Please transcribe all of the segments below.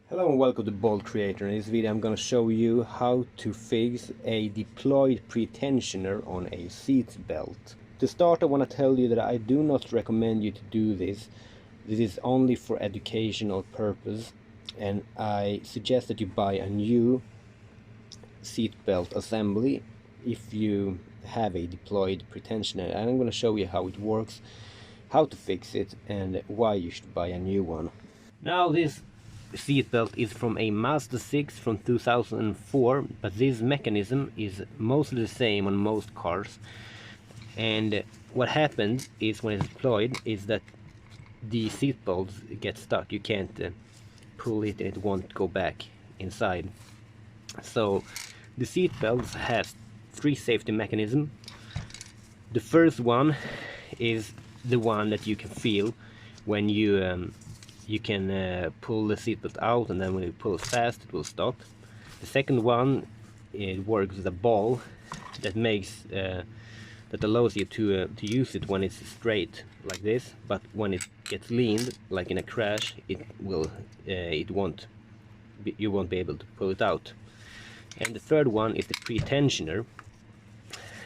Hello and welcome to Bolt Creator. In this video I'm going to show you how to fix a deployed pretensioner on a seat belt. To start, I want to tell you that I do not recommend you to do this. This is only for educational purpose, and I suggest that you buy a new seat belt assembly if you have a deployed pretensioner. And I'm going to show you how it works, how to fix it, and why you should buy a new one. Now this seatbelt is from a Mazda 6 from 2004, but this mechanism is mostly the same on most cars. And what happens is when it's deployed is that the seatbelts get stuck. You can't pull it and it won't go back inside. So the seatbelts has three safety mechanisms. The first one is the one that you can feel when you can pull the seatbelt out, and then when you pull it fast it will stop. The second one, it works with a ball that makes that allows you to use it when it's straight like this, but when it gets leaned like in a crash you won't be able to pull it out. And the third one is the pretensioner.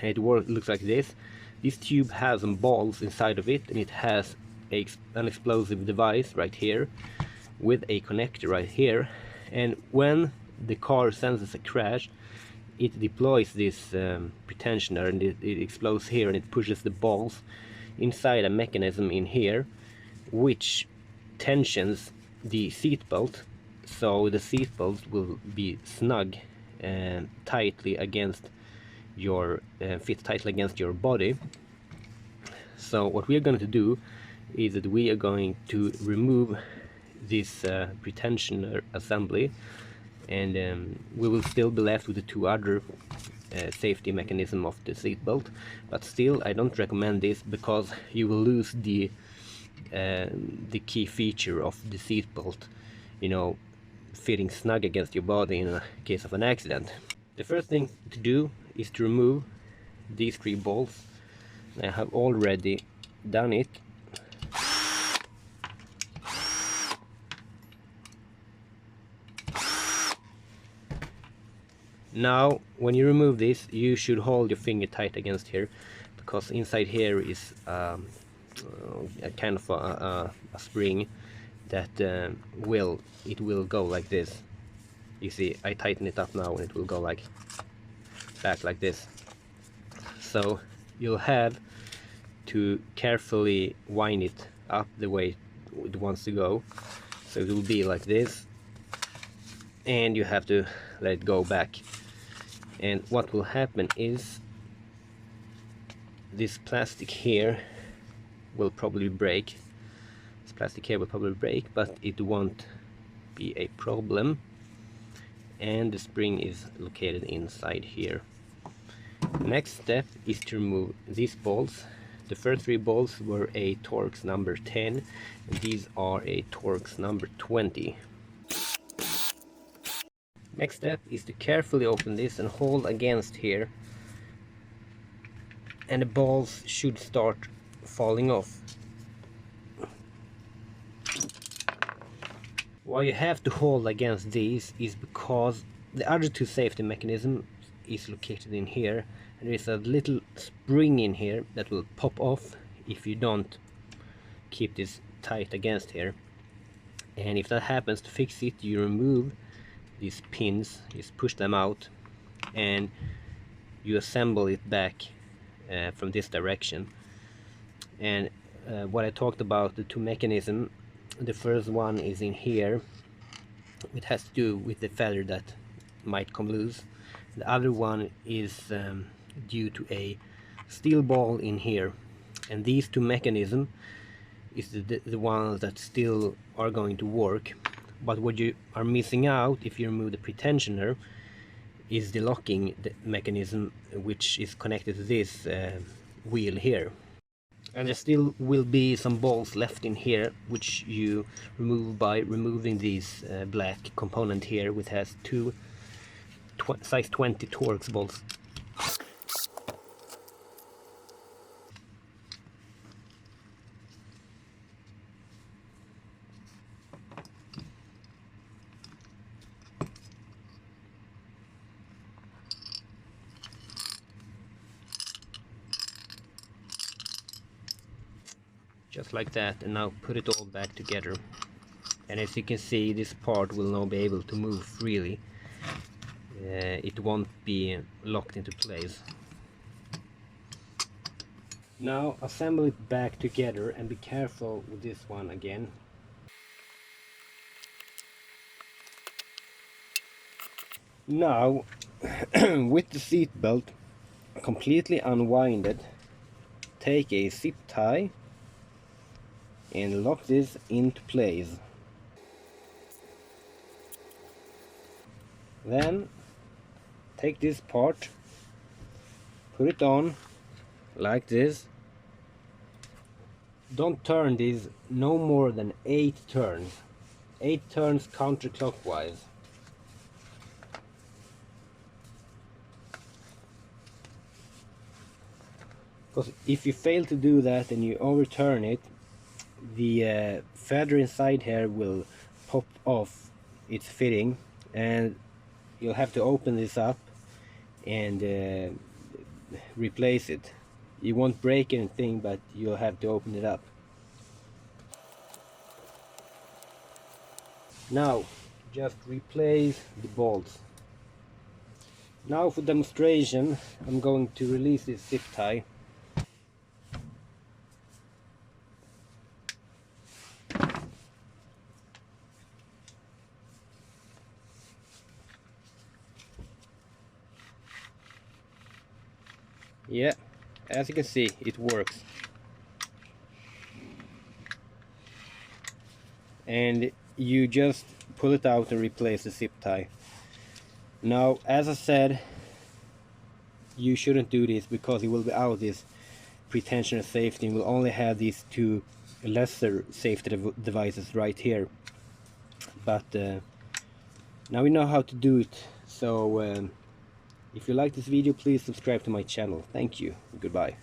It looks like this. This tube has some balls inside of it, and it has an explosive device right here with a connector right here, and when the car senses a crash it deploys this pretensioner, and it explodes here, and it pushes the balls inside a mechanism in here which tensions the seatbelt, so the seatbelt will be snug and tightly against your fit tightly against your body. So what we are going to do is that we are going to remove this pretensioner assembly, and we will still be left with the two other safety mechanism of the seatbelt. But still, I don't recommend this because you will lose the key feature of the seatbelt, fitting snug against your body in a case of an accident. The first thing to do is to remove these three bolts. I have already done it. Now when you remove this, you should hold your finger tight against here, because inside here is a kind of a spring that will go like this. You see, I tighten it up now and it will go back like this. So you'll have to carefully wind it up the way it wants to go. So it will be like this, and you have to let it go back. And what will happen is this plastic here will probably break. This plastic here will probably break, but it won't be a problem. And the spring is located inside here. Next step is to remove these bolts. The first three bolts were a Torx number 10, and these are a Torx number 20. Next step is to carefully open this and hold against here, and the balls should start falling off. Why you have to hold against these is because the other two safety mechanism is located in here, and there is a little spring in here that will pop off if you don't keep this tight against here. And if that happens, to fix it, you remove these pins, just push them out, and you assemble it back from this direction. And what I talked about, the two mechanisms, the first one is in here. It has to do with the feather that might come loose. The other one is due to a steel ball in here, and these two mechanisms is the ones that still are going to work. But what you are missing out if you remove the pretensioner is the locking mechanism, which is connected to this wheel here. And there still will be some balls left in here, which you remove by removing this black component here, which has two size 20 Torx bolts. just like that, and now put it all back together. And as you can see, this part will now be able to move freely. It won't be locked into place. Now assemble it back together, and be careful with this one again. Now with the seat belt completely unwinded, take a zip tie and lock this into place. Then take this part, put it on like this. Don't turn these no more than 8 turns. 8 turns counterclockwise. Because if you fail to do that and you overturn it, the feather inside here will pop off its fitting, and you'll have to open this up and replace it. You won't break anything, but you'll have to open it up. Now just replace the bolts. Now for demonstration, I'm going to release this zip tie. Yeah, as you can see, it works. And you just pull it out and replace the zip tie. Now, as I said, you shouldn't do this because it will be out of this Pretensioner safety, and will only have these 2 lesser safety devices right here. But now we know how to do it. So if you like this video, please subscribe to my channel. Thank you. Goodbye.